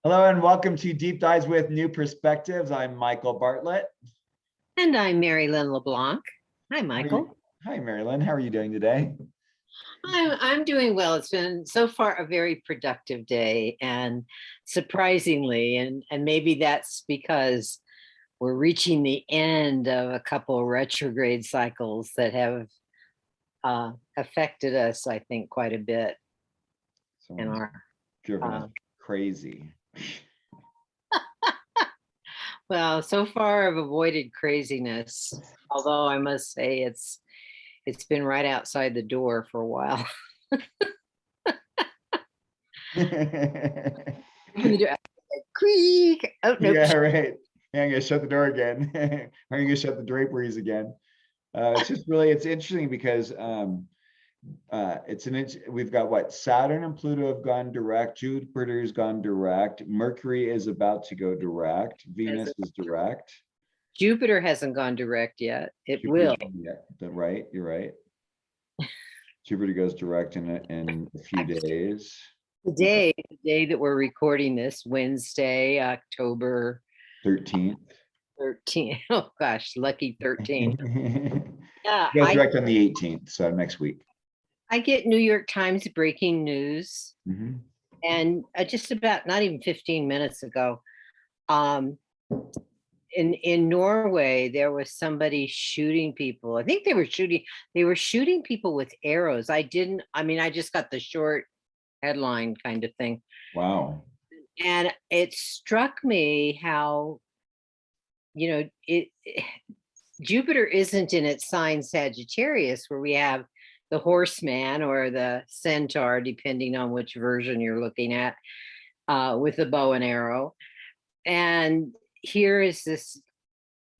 Hello and welcome to Deep Dives with New Perspectives. I'm Michael Bartlett. And I'm Merrylin LeBlanc. Hi, Michael. Hi, Merrylin. How are you doing today? I'm doing well. It's been so far a very productive day, and surprisingly, and maybe that's because we're reaching the end of a couple retrograde cycles that have affected us, I think, quite a bit in Someone's our. driven us crazy. Well, so far I've avoided craziness, although I must say it's been right outside the door for a while. Creak. Oh, nope. Yeah, right. Yeah, I'm gonna shut the door again. Are you gonna shut the draperies again? It's interesting because we've got what, Saturn and Pluto have gone direct, Jupiter's gone direct, Mercury is about to go direct, Venus is direct. Jupiter hasn't gone direct yet. It will. Yeah, right, you're right. Jupiter goes direct in a few days. The day that we're recording this, Wednesday, October 13th. 13th. Oh gosh, lucky 13. Yeah, goes direct on the 18th, so next week. I get New York Times breaking news, and just about not even 15 minutes ago, in Norway, there was somebody shooting people. I think they were shooting people with arrows. I just got the short headline kind of thing. Wow. And it struck me how, Jupiter isn't in its sign Sagittarius, where we have the horseman or the centaur, depending on which version you're looking at, with the bow and arrow. And here is this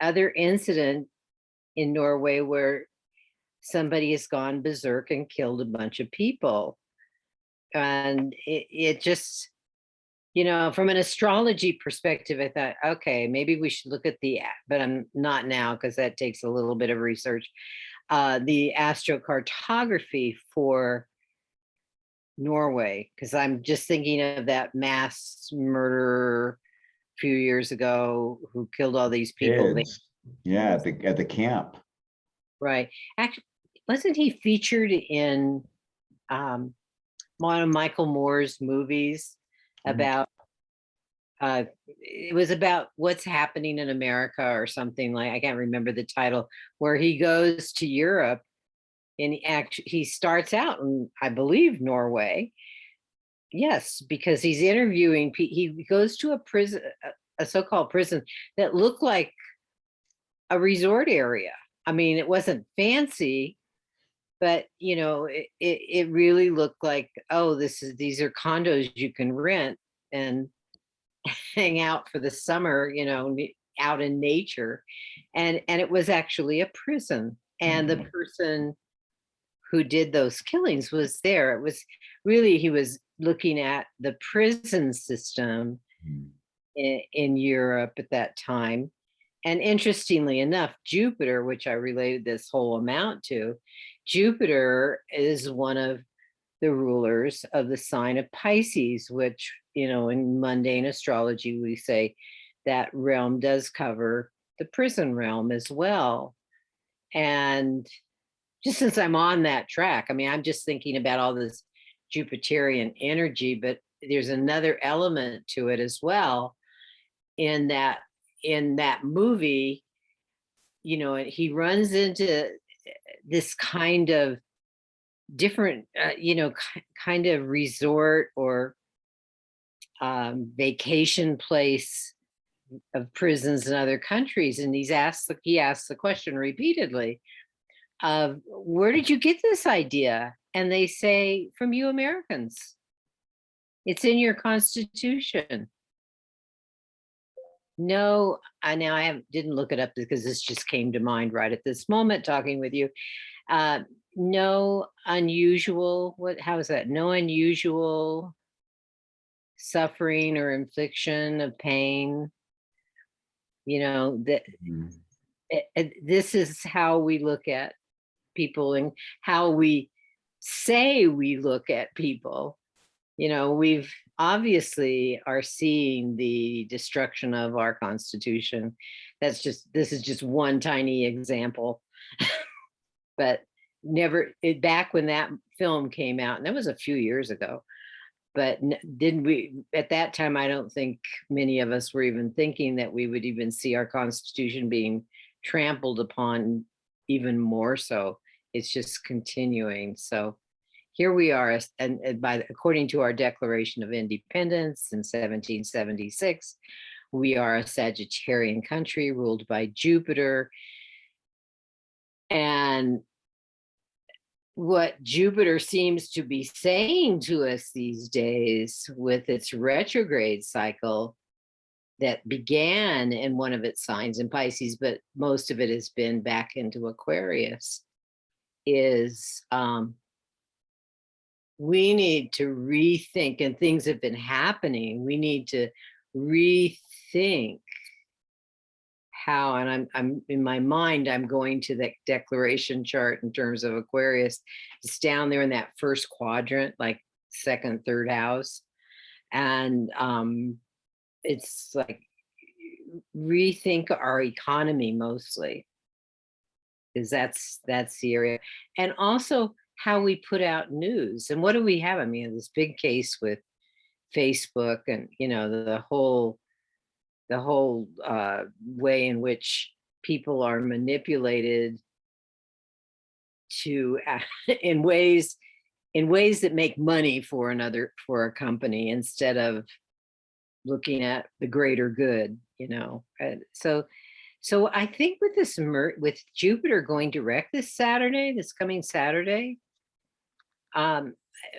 other incident in Norway where somebody has gone berserk and killed a bunch of people. And it just, from an astrology perspective, I thought, okay, maybe we should look at but I'm not now because that takes a little bit of research, the astrocartography for Norway, because I'm just thinking of that mass murder a few years ago who killed all these people. Yeah, at the camp. Right. Actually, wasn't he featured in one of Michael Moore's movies about it was about what's happening in America or something, like I can't remember the title, where he goes to Europe and he starts out in, I believe, Norway. Yes, because he's interviewing he goes to a prison, a so-called prison that looked like a resort area. I mean, it wasn't fancy, but it really looked like, oh, these are condos you can rent and hang out for the summer, out in nature. And it was actually a prison. And the person who did those killings was there. It was really, he was looking at the prison system in Europe at that time. And interestingly enough, Jupiter, which I related this whole amount to, Jupiter is one of the rulers of the sign of Pisces, which, in mundane astrology, we say that realm does cover the prison realm as well. And just since I'm on that track, I'm just thinking about all this Jupiterian energy, but there's another element to it as well, in that movie, he runs into this kind of different, kind of resort or vacation place of prisons in other countries. And he asks the question repeatedly of, where did you get this idea? And they say, from you Americans. It's in your Constitution. No, I didn't look it up because this just came to mind right at this moment talking with you. No unusual, how is that? No unusual suffering or infliction of pain. That this is how we look at people and how we say we look at people. we've obviously are seeing the destruction of our Constitution. This is just one tiny example. But back when that film came out, and that was a few years ago, but didn't we, at that time, I don't think many of us were even thinking that we would even see our Constitution being trampled upon even more so. It's just continuing. So here we are, and according to our Declaration of Independence in 1776, we are a Sagittarian country ruled by Jupiter. And what Jupiter seems to be saying to us these days with its retrograde cycle that began in one of its signs in Pisces, but most of it has been back into Aquarius, is we need to rethink, and things have been happening. We need to rethink how, and I'm in my mind, I'm going to the declaration chart in terms of Aquarius. It's down there in that first quadrant, like second, third house. And it's like rethink our economy mostly, because that's the area. And also how we put out news. And what do we have? I mean, this big case with Facebook and, the whole way in which people are manipulated to in ways that make money for a company instead of looking at the greater good. And so I think with with Jupiter going direct this coming Saturday,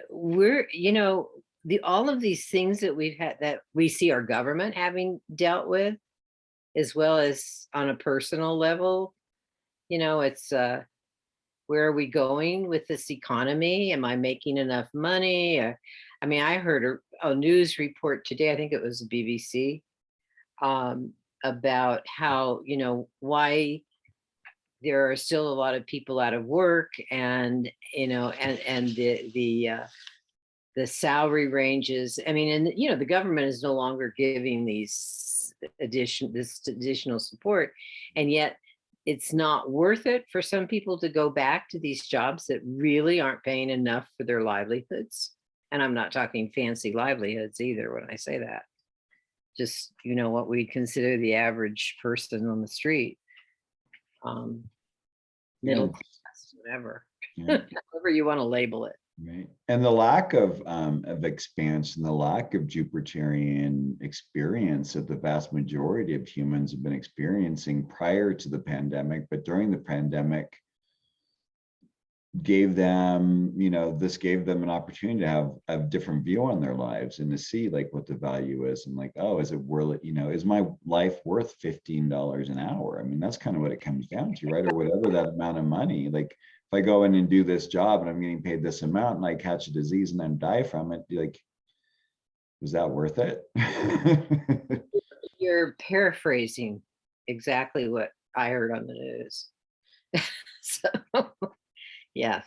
we're all of these things that we've had, that we see our government having dealt with, as well as on a personal level. It's where are we going with this economy? Am I making enough money? I mean, I heard a news report today, I think it was the BBC, about how, why there are still a lot of people out of work, and the salary ranges. I mean, and the government is no longer giving this additional support, and yet it's not worth it for some people to go back to these jobs that really aren't paying enough for their livelihoods. And I'm not talking fancy livelihoods either when I say that. Just, what we consider the average person on the street, middle class, whatever, however you want to label it. Right. And the lack of expansion, the lack of Jupiterian experience that the vast majority of humans have been experiencing prior to the pandemic, but during the pandemic gave them, this gave them an opportunity to have a different view on their lives and to see like what the value is, and like, oh, is it worth it? Is my life worth $15 an hour? I mean, that's kind of what it comes down to, right? Or whatever that amount of money. Like, if I go in and do this job and I'm getting paid this amount and I catch a disease and then die from it, like, was that worth it? You're paraphrasing exactly what I heard on the news. So yeah,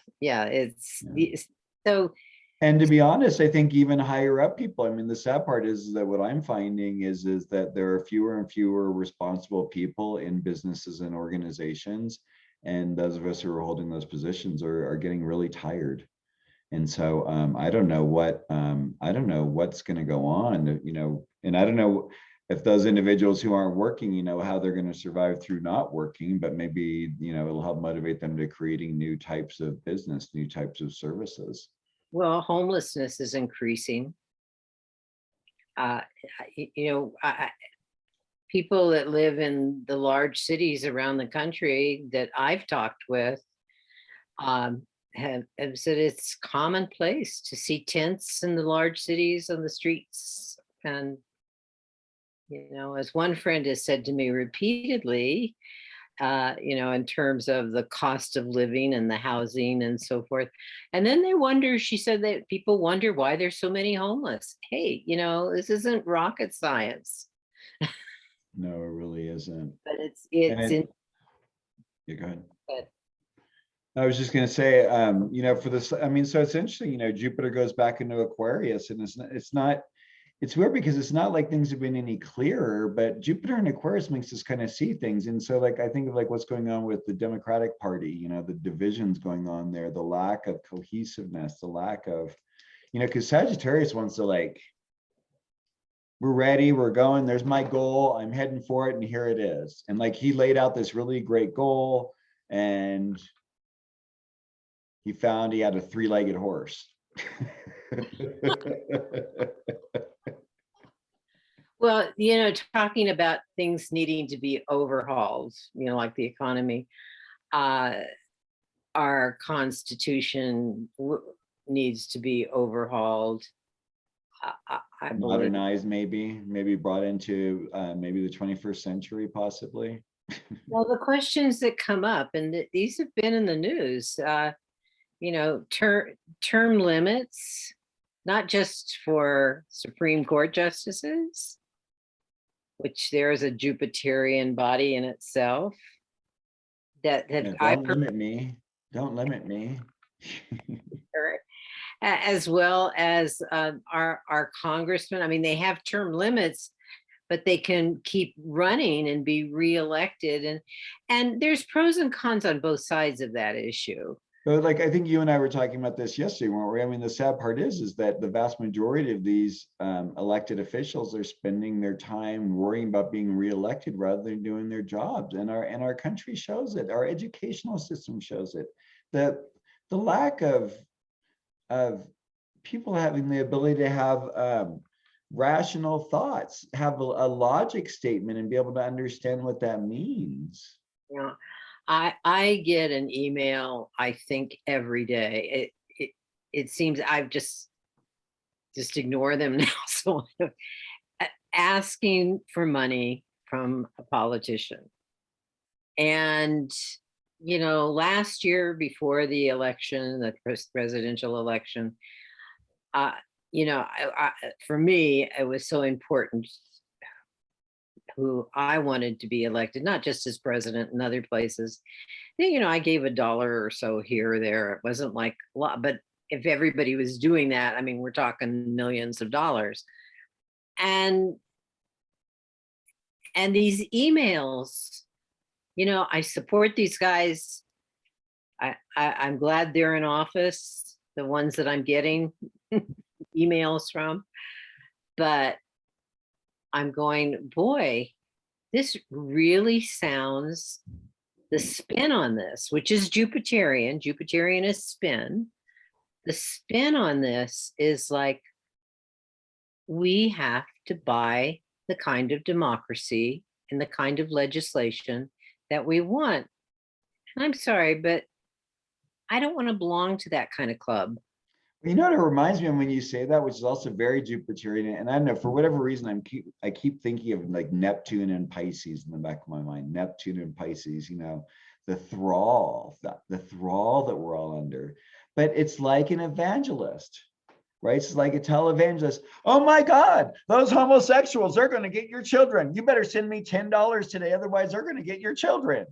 so. And to be honest, I think even higher up people, I mean, the sad part is that what I'm finding is that there are fewer and fewer responsible people in businesses and organizations. And those of us who are holding those positions are getting really tired. And so I don't know what's going to go on, and I don't know if those individuals who aren't working, how they're going to survive through not working, but maybe, it'll help motivate them to creating new types of business, new types of services. Well, homelessness is increasing. People that live in the large cities around the country that I've talked with have said it's commonplace to see tents in the large cities on the streets. And, as one friend has said to me repeatedly, in terms of the cost of living and the housing and so forth. And then she said that people wonder why there's so many homeless. Hey, this isn't rocket science. No, it really isn't. But it's yeah, go ahead. I was just going to say, for this, I mean, so it's interesting, Jupiter goes back into Aquarius, and it's weird because it's not like things have been any clearer, but Jupiter in Aquarius makes us kind of see things. And so like, I think of like what's going on with the Democratic Party, the divisions going on there, the lack of cohesiveness, the lack of, because Sagittarius wants to like, we're ready, we're going, there's my goal, I'm heading for it, and here it is. And like, he laid out this really great goal, and he found he had a three-legged horse. Well, talking about things needing to be overhauled, like the economy, our constitution needs to be overhauled. I believe. Modernized, maybe brought into maybe the 21st century, possibly. Well, the questions that come up, and these have been in the news, term limits, not just for Supreme Court justices, which there is a Jupiterian body in itself. That Yeah, don't limit me. As well as our congressmen. I mean, they have term limits, but they can keep running and be reelected. And there's pros and cons on both sides of that issue. But like, I think you and I were talking about this yesterday, weren't we? I mean, the sad part is that the vast majority of these elected officials are spending their time worrying about being reelected rather than doing their jobs. And our country shows it. Our educational system shows it. That the lack of people having the ability to have rational thoughts, have a logic statement, and be able to understand what that means. Yeah. I get an email, I think, every day. It seems I've just ignore them now. So asking for money from a politician. And last year before the election, the presidential election, for me, it was so important who I wanted to be elected, not just as president in other places. I gave $1 or so here or there. It wasn't like a lot, but if everybody was doing that, I mean, we're talking millions of dollars. And these emails, I support these guys. I'm glad they're in office, the ones that I'm getting emails from, but I'm going, boy, this really sounds, the spin on this, which is Jupiterian. Jupiterian is spin. The spin on this is like, we have to buy the kind of democracy and the kind of legislation that we want. And I'm sorry, but I don't want to belong to that kind of club. You know what it reminds me of when you say that, which is also very Jupiterian, and I don't know, for whatever reason, I keep thinking of like Neptune and Pisces in the back of my mind. Neptune and Pisces, the thrall, the thrall that we're all under. But it's like an evangelist, right? It's like a televangelist. Oh my God, those homosexuals, they're going to get your children. You better send me $10 today, otherwise they're going to get your children.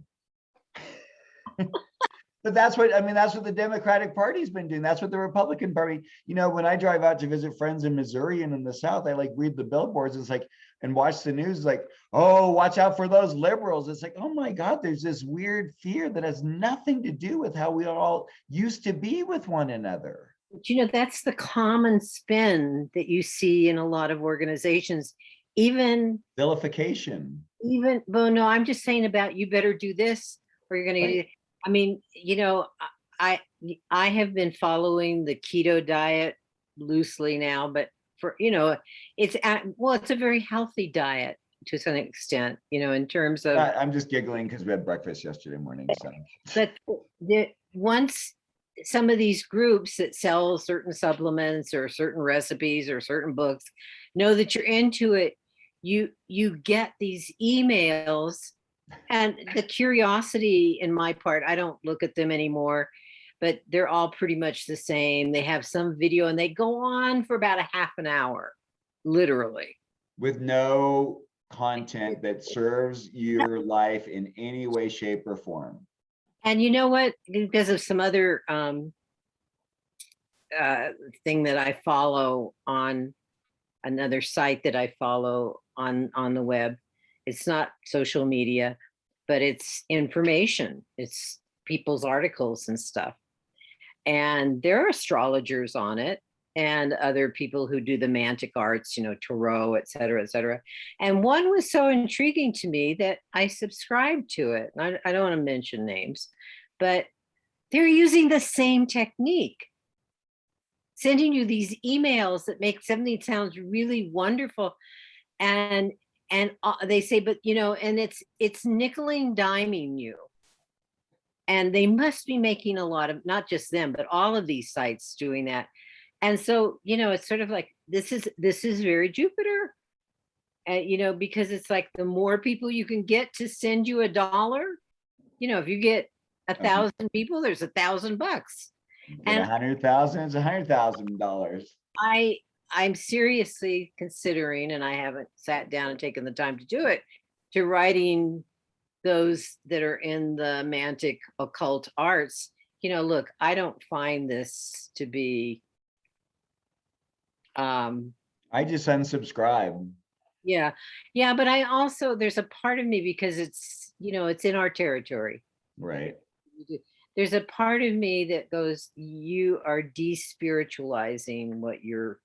But that's what the Democratic Party's been doing. That's what the Republican Party, when I drive out to visit friends in Missouri and in the South, I like read the billboards. It's like, and watch the news, like, oh, watch out for those liberals. It's like, oh my God, there's this weird fear that has nothing to do with how we all used to be with one another. But that's the common spin that you see in a lot of organizations, even vilification. Well, no, I'm just saying about, you better do this or you're going to get. I mean, I have been following the keto diet loosely now, but for, it's a very healthy diet to some extent, in terms of. I'm just giggling because we had breakfast yesterday morning. So. But once some of these groups that sell certain supplements or certain recipes or certain books know that you're into it, you get these emails. And the curiosity in my part, I don't look at them anymore, but they're all pretty much the same. They have some video and they go on for about a half an hour, literally. With no content that serves your life in any way, shape, or form. And you know what? Because of some other thing that I follow on another site that I follow on the web. It's not social media, but it's information. It's people's articles and stuff. And there are astrologers on it and other people who do the mantic arts, tarot, et cetera, et cetera. And one was so intriguing to me that I subscribed to it. And I don't want to mention names, but they're using the same technique, sending you these emails that make something sounds really wonderful. And they say, but and it's nickel and diming you. And they must be making a lot of, not just them, but all of these sites doing that. And so, it's sort of like, this is very Jupiter, because it's like the more people you can get to send you $1, if you get 1,000 people, there's $1,000. And 100,000 is $100,000. I'm seriously considering, and I haven't sat down and taken the time to do it, to writing those that are in the mantic occult arts. Look, I don't find this to be I just unsubscribe. yeah, but I also, there's a part of me, because it's it's in our territory, Right. there's a part of me that goes, you are despiritualizing what you're.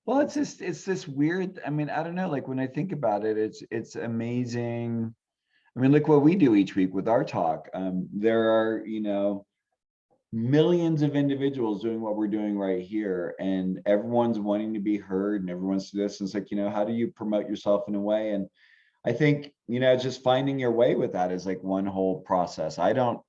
Well, it's this weird, I mean, I don't know, like when I think about it, it's amazing. I mean, look what we do each week with our talk. There are, millions of individuals doing what we're doing right here, and everyone's wanting to be heard, and everyone's to this. And it's like, how do you promote yourself in a way? And I think, just finding your way with that is like one whole process. I don't,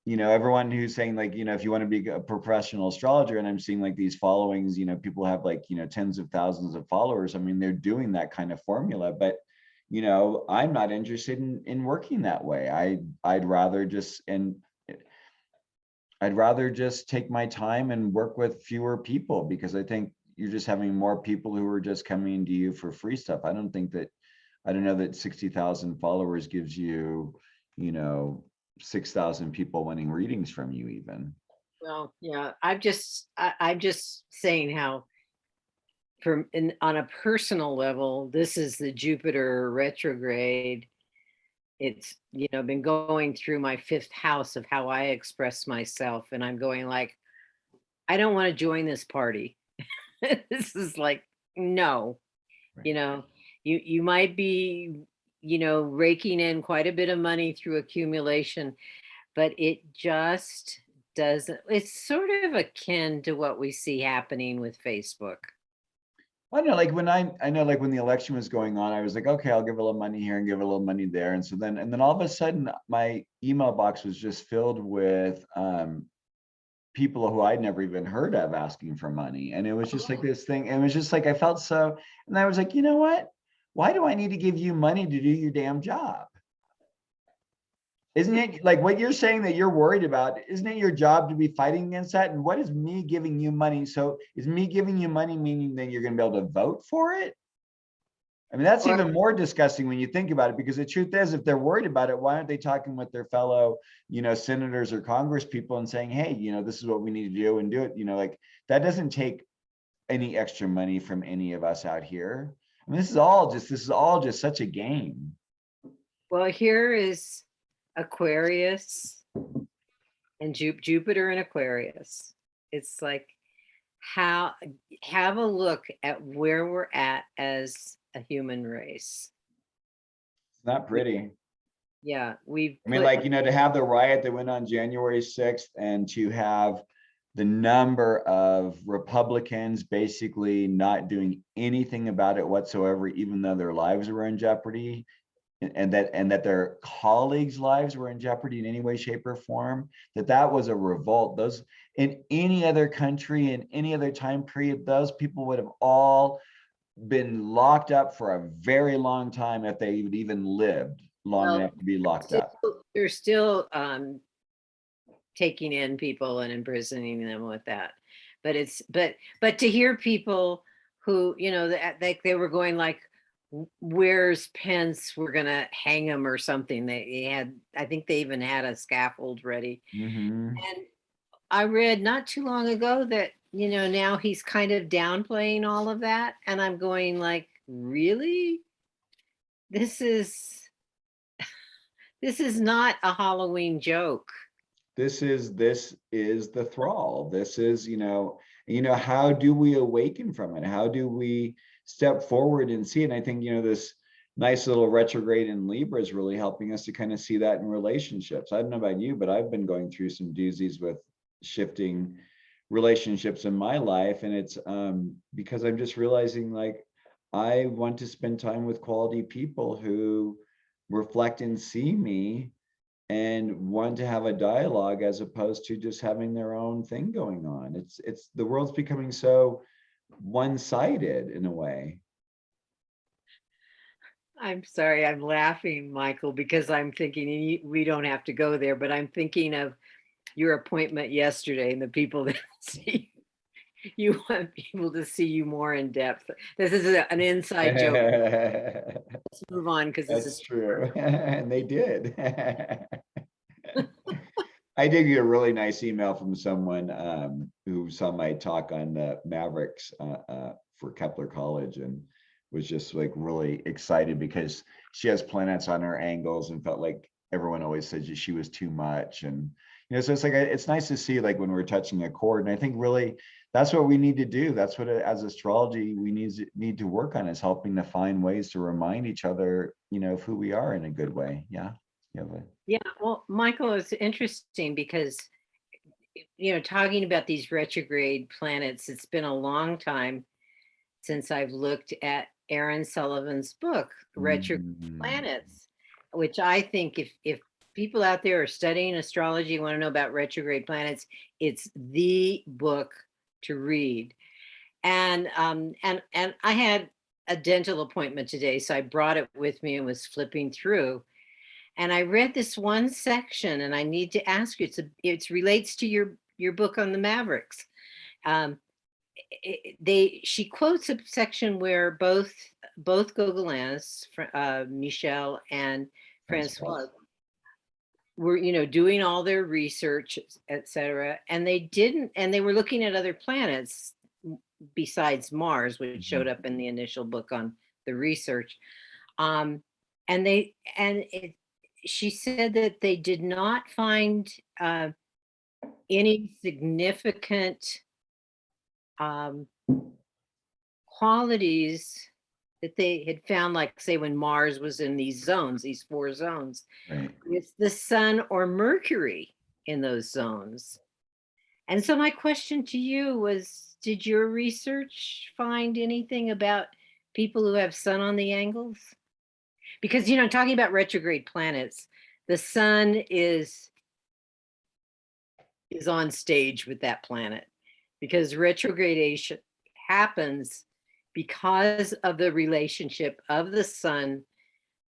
everyone who's saying like, if you want to be a professional astrologer, and I'm seeing like these followings, people have like, tens of thousands of followers. I mean, they're doing that kind of formula, but I'm not interested in working that way. I'd rather just take my time and work with fewer people, because I think you're just having more people who are just coming to you for free stuff. I don't know that 60,000 followers gives you, 6,000 people wanting readings from you even. Well, yeah, I'm just saying how, on a personal level, this is the Jupiter retrograde. It's been going through my 5th house of how I express myself, and I'm going like, I don't want to join this party. This is like, no. Right. You might be raking in quite a bit of money through accumulation, but it just doesn't. It's sort of akin to what we see happening with Facebook. I know, like when I know, like when the election was going on, I was like, okay, I'll give a little money here and give a little money there. And so then all of a sudden my email box was just filled with people who I'd never even heard of asking for money. And it was just like this thing. And it was just like, I felt so, and I was like, you know what? Why do I need to give you money to do your damn job? Isn't it like what you're saying that you're worried about? Isn't it your job to be fighting against that? And what is me giving you money? So is me giving you money meaning that you're going to be able to vote for it? I mean, that's even more disgusting when you think about it, because the truth is, if they're worried about it, why aren't they talking with their fellow, senators or Congress people and saying, hey, this is what we need to do and do it, like that doesn't take any extra money from any of us out here. I mean, this is all just such a game. Well, here is Aquarius and Jupiter and Aquarius. It's like, have a look at where we're at as a human race. It's not pretty. Yeah, I mean, like, to have the riot that went on January 6th, and to have the number of Republicans basically not doing anything about it whatsoever, even though their lives were in jeopardy, and that their colleagues' lives were in jeopardy in any way, shape, or form, that was a revolt. Those, in any other country, in any other time period, those people would have all been locked up for a very long time if they would even lived long enough to be locked up. They're still taking in people and imprisoning them with that. But to hear people who, they were going like, where's Pence? We're gonna hang him or something. They had, I think they even had a scaffold ready. Hmm. And I read not too long ago that, now he's kind of downplaying all of that. And I'm going like, really? This is this is not a Halloween joke. This is the thrall. This is, how do we awaken from it? How do we step forward and see it? And I think, this nice little retrograde in Libra is really helping us to kind of see that in relationships. I don't know about you, but I've been going through some doozies with shifting relationships in my life. And it's because I'm just realizing, like, I want to spend time with quality people who reflect and see me and want to have a dialogue as opposed to just having their own thing going on. It's the world's becoming so one-sided in a way. I'm sorry, I'm laughing, Michael, because I'm thinking, and we don't have to go there, but I'm thinking of your appointment yesterday and the people that see you want people to see you more in depth. This is an inside joke. Let's move on because this That's is true. And they did. I did get a really nice email from someone who saw my talk on the Mavericks for Kepler College and was just like really excited because she has planets on her angles and felt like everyone always said she was too much. And, so it's like, it's nice to see like when we're touching a chord. And I think really that's what we need to do. That's what as astrology, we need to work on, is helping to find ways to remind each other, of who we are in a good way. Yeah. Yeah, well, Michael, it's interesting because, talking about these retrograde planets, it's been a long time since I've looked at Aaron Sullivan's book, Retrograde Mhm. Planets, which I think if people out there are studying astrology, want to know about retrograde planets, it's the book to read. And I had a dental appointment today, so I brought it with me and was flipping through. And I read this one section, and I need to ask you. It relates to your book on the Mavericks. Um, she quotes a section where both Gauguins, Michel and Francois. Francois, were doing all their research, etc. And they were looking at other planets besides Mars, which showed Mhm. up in the initial book on the research. Um, and they and it, she said that they did not find any significant um, qualities that they had found, like say when Mars was in these zones, these four zones, Right. it's the Sun or Mercury in those zones. And so my question to you was, did your research find anything about people who have Sun on the angles? Because talking about retrograde planets, the Sun is on stage with that planet because retrogradation happens because of the relationship of the Sun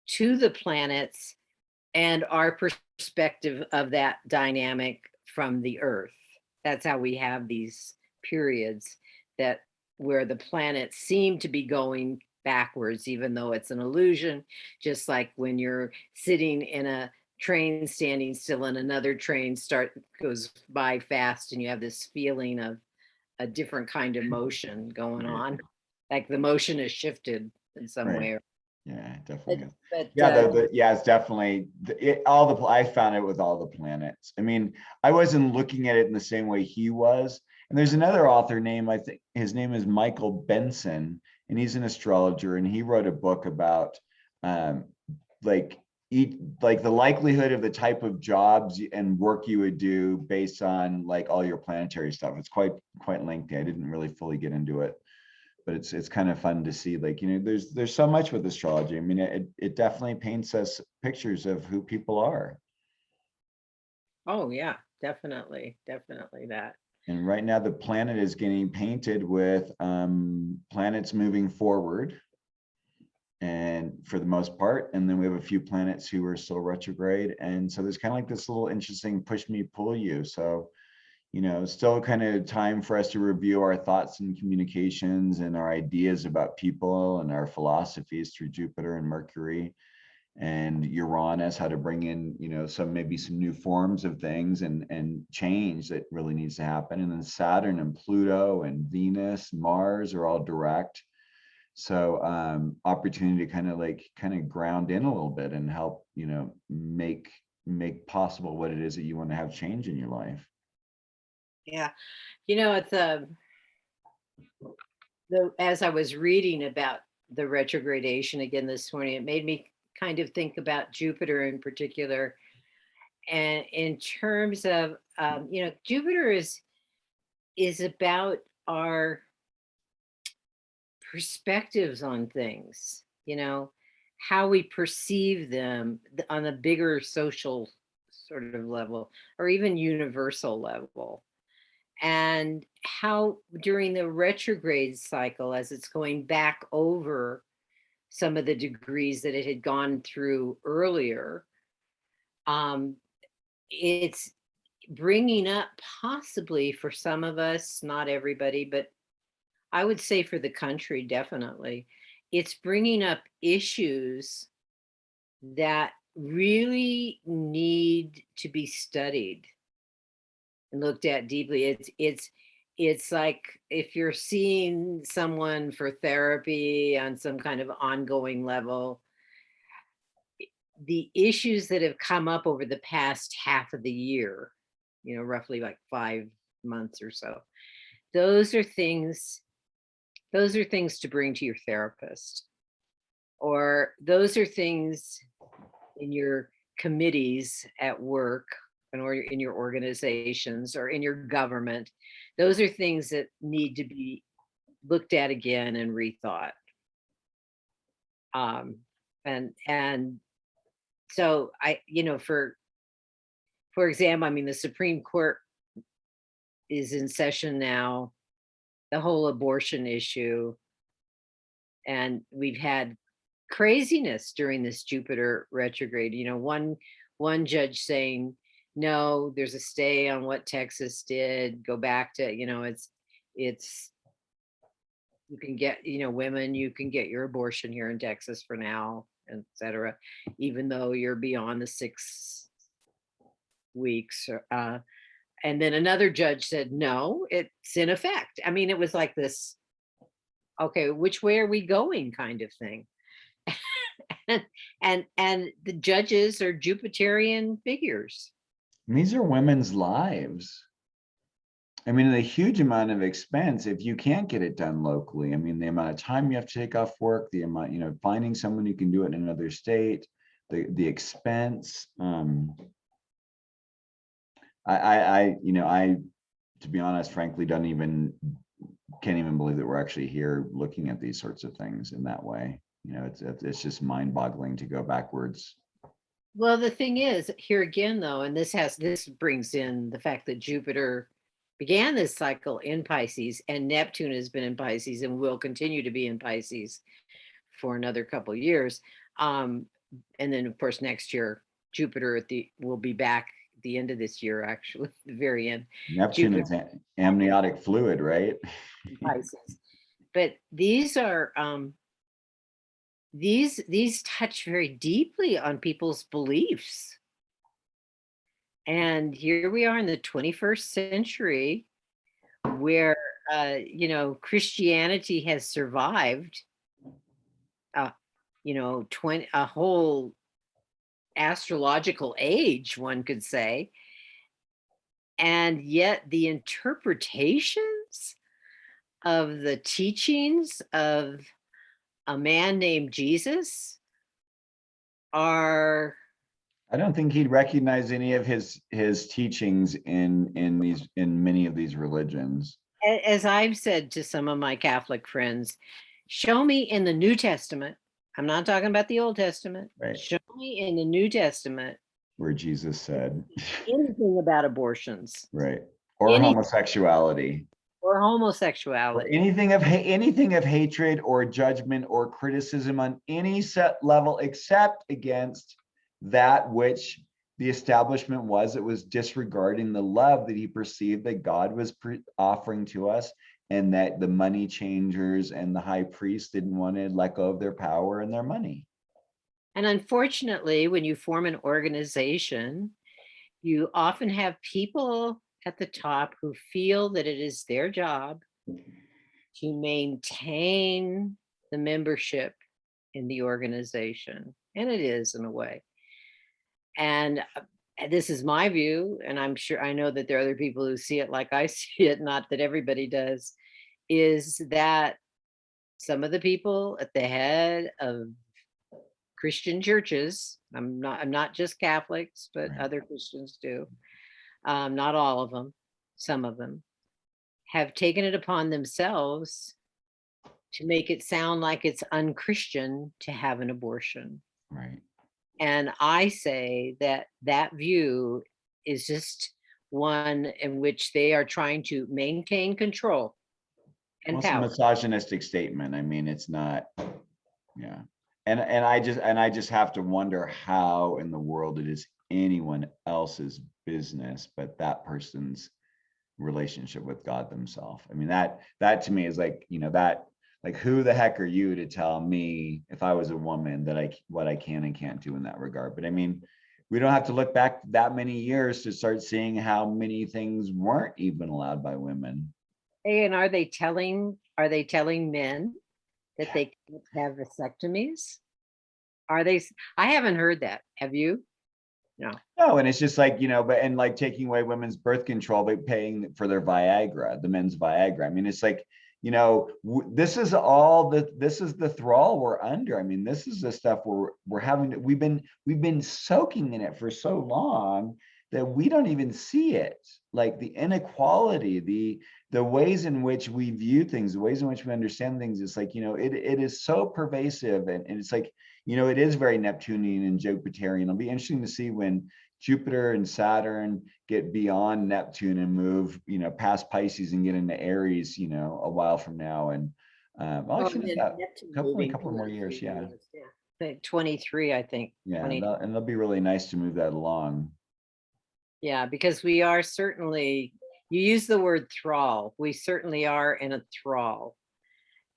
to the planets and our perspective of that dynamic from the Earth. That's how we have these periods that where the planets seem to be going backwards, even though it's an illusion, just like when you're sitting in a train standing still and another train goes by fast and you have this feeling of a different kind of motion going Right. on, like the motion is shifted in some Right. way. Yeah, it But definitely is. but Yeah, yeah, it's definitely I found it with all the planets. I mean, I wasn't looking at it in the same way he was. And there's another author name, I think his name is Michael Benson, and he's an astrologer, and he wrote a book about um like like the likelihood of the type of jobs and work you would do based on like all your planetary stuff. It's quite lengthy. I didn't really fully get into it, but it's kind of fun to see, like, there's so much with astrology. I mean, it definitely paints us pictures of who people are. Oh yeah, definitely that. And right now the planet is getting painted with planets moving forward, and for the most part, and then we have a few planets who are still retrograde, and so there's kind of like this little interesting push me pull you. So still kind of time for us to review our thoughts and communications and our ideas about people and our philosophies through Jupiter and Mercury and Uranus, how to bring in, maybe some new forms of things and change that really needs to happen. And then Saturn and Pluto and Venus, Mars are all direct. So opportunity to kind of ground in a little bit and help, make possible what it is that you want to have change in your life. Yeah. It's as I was reading about the retrogradation again this morning, it made me kind of think about Jupiter in particular. And in terms of, Jupiter is about our perspectives on things, how we perceive them on a bigger social sort of level or even universal level. And how during the retrograde cycle, as it's going back over some of the degrees that it had gone through earlier, it's bringing up possibly for some of us, not everybody, but I would say for the country, definitely, it's bringing up issues that really need to be studied and looked at deeply. It's like if you're seeing someone for therapy on some kind of ongoing level, the issues that have come up over the past half of the year, roughly like 5 months or so, those are things to bring to your therapist, or those are things in your committees at work or in your organizations or in your government. Those are things that need to be looked at again and rethought. And so for example, I mean, the Supreme Court is in session now, the whole abortion issue, and we've had craziness during this Jupiter retrograde. One judge saying, no, there's a stay on what Texas did. Go back to, it's you can get, women, you can get your abortion here in Texas for now, etc., even though you're beyond the 6 weeks. And then another judge said, no, it's in effect. I mean, it was like this, okay, which way are we going kind of thing. and the judges are Jupiterian figures. And these are women's lives. I mean, a huge amount of expense if you can't get it done locally. I mean, the amount of time you have to take off work, the amount, finding someone who can do it in another state, the expense. I to be honest, frankly, can't even believe that we're actually here looking at these sorts of things in that way. It's just mind-boggling to go backwards. Well, the thing is, here again, though, and this brings in the fact that Jupiter began this cycle in Pisces, and Neptune has been in Pisces and will continue to be in Pisces for another couple of years. And then, of course, next year, Jupiter will be back at the end of this year, actually, the very end. Neptune is amniotic fluid, right? Pisces. But these are these touch very deeply on people's beliefs. And here we are in the 21st century where, Christianity has survived, a whole astrological age, one could say. And yet the interpretations of the teachings of a man named Jesus are... I don't think he'd recognize any of his teachings in many of these religions. As I've said to some of my Catholic friends, show me in the New Testament, I'm not talking about the Old Testament, right. Show me in the New Testament where Jesus said anything about abortions, right, or homosexuality, or homosexuality, or anything of hatred or judgment or criticism on any set level except against that which the establishment was. It was disregarding the love that he perceived that God was offering to us, and that the money changers and the high priests didn't want to let go of their power and their money. And unfortunately, when you form an organization, you often have people at the top who feel that it is their job to maintain the membership in the organization. And it is, in a way. And this is my view, and I'm sure I know that there are other people who see it like I see it, not that everybody does, is that some of the people at the head of Christian churches, I'm not just Catholics, but Right. other Christians too, not all of them, some of them, have taken it upon themselves to make it sound like it's unchristian to have an abortion. Right. And I say that that view is just one in which they are trying to maintain control and Well, it's a power. misogynistic statement. I mean, it's not, yeah. And I just have to wonder how in the world it is anyone else's business but that person's relationship with God themselves. I mean, that to me is like, that, like, who the heck are you to tell me, if I was a woman, that what I can and can't do in that regard? But I mean, we don't have to look back that many years to start seeing how many things weren't even allowed by women. Hey, and are they telling men that they can't have vasectomies? Are they? I haven't heard that. Have you? No. No, and it's just like, and like taking away women's birth control by paying for their Viagra, the men's Viagra. I mean, it's like, this is the thrall we're under. I mean, this is the stuff we're having. We've been soaking in it for so long that we don't even see it. Like the inequality, the ways in which we view things, the ways in which we understand things. It's like, it is so pervasive, and it's like, it is very Neptunian and Jupiterian. It'll be interesting to see when Jupiter and Saturn get beyond Neptune and move, past Pisces and get into Aries, a while from now. And actually, a couple more years, yeah. Like 23, I think. Yeah, 20. and it'll be really nice to move that along. Yeah, because we are certainly, you use the word thrall. We certainly are in a thrall.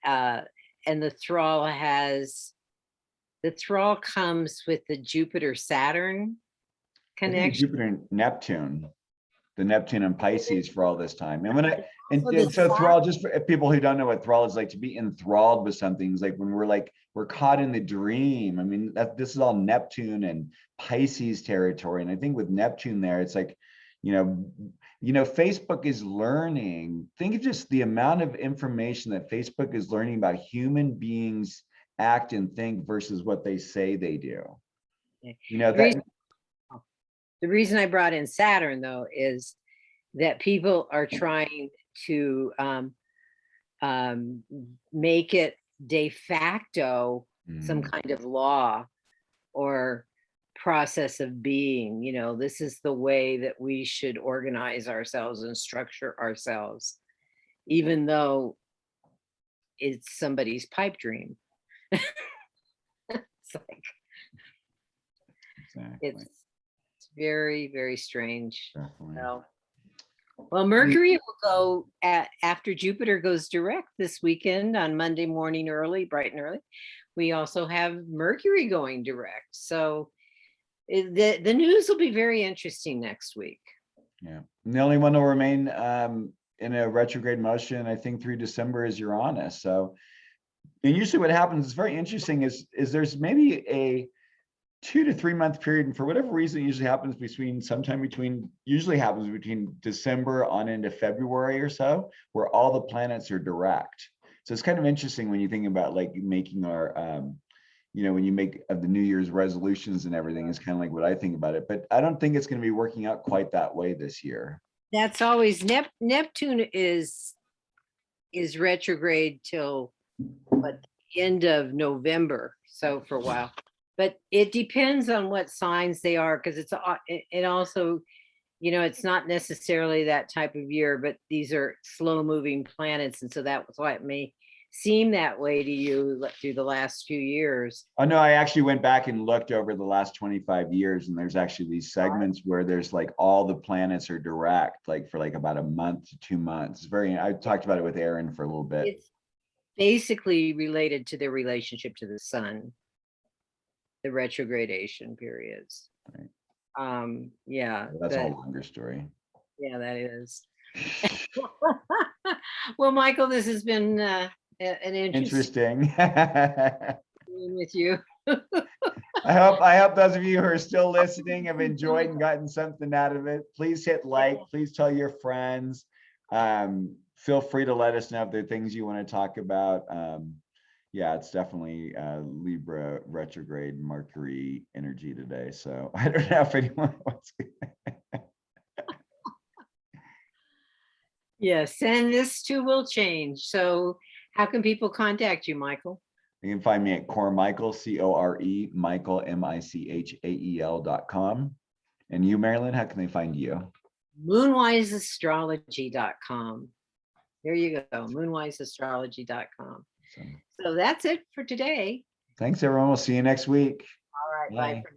And the thrall comes with the Jupiter-Saturn I think connection. Jupiter and Neptune, the Neptune and Pisces for all this time. And So so thrall, just for people who don't know what thrall is, like to be enthralled with something is like when we're caught in the dream. I mean, this is all Neptune and Pisces territory. And I think with Neptune there, it's like, Facebook is learning. Think of just the amount of information that Facebook is learning about human beings act and think versus what they say they do. The reason I brought in Saturn, though, is that people are trying to make it de facto some kind of law or process of being. This is the way that we should organize ourselves and structure ourselves, even though it's somebody's pipe dream. It's like, Exactly. it's very, very strange. Definitely. Well, Mercury will go after Jupiter goes direct this weekend on Monday morning early, bright and early. We also have Mercury going direct. So the news will be very interesting next week. Yeah. And the only one that will remain in a retrograde motion, I think, through December is Uranus. So, and usually what happens is very interesting is there's maybe a 2 to 3 month period, and for whatever reason, it usually happens between December on into February or so, where all the planets are direct. So it's kind of interesting when you think about like making our, when you make the New Year's resolutions and everything, is kind of like what I think about it. But I don't think it's going to be working out quite that way this year. That's always Neptune is retrograde till the end of November. So for a while. But it depends on what signs they are, because it also, it's not necessarily that type of year, but these are slow moving planets. And so that's why it may seem that way to you through the last few years. Oh no, I actually went back and looked over the last 25 years, and there's actually these segments where there's like all the planets are direct, like for like about a month to 2 months. It's very, I talked about it with Aaron for a little bit. It's basically related to their relationship to the sun, the retrogradation periods. Right. Yeah. That's a whole longer story. Yeah, that is. Well, Michael, this has been an interesting with you. I hope those of you who are still listening have enjoyed and gotten something out of it. Please hit like, please tell your friends. Feel free to let us know if there are things you want to talk about. Yeah, it's definitely Libra retrograde Mercury energy today. So I don't know if anyone wants to. Yes, and this too will change. So how can people contact you, Michael? You can find me at Coremichael, C-O-R-E, Michael, MICHAEL.com. And you, Merrylin, how can they find you? moonwiseastrology.com. There you go, moonwiseastrology.com. So that's it for today. Thanks, everyone. We'll see you next week. All right, bye.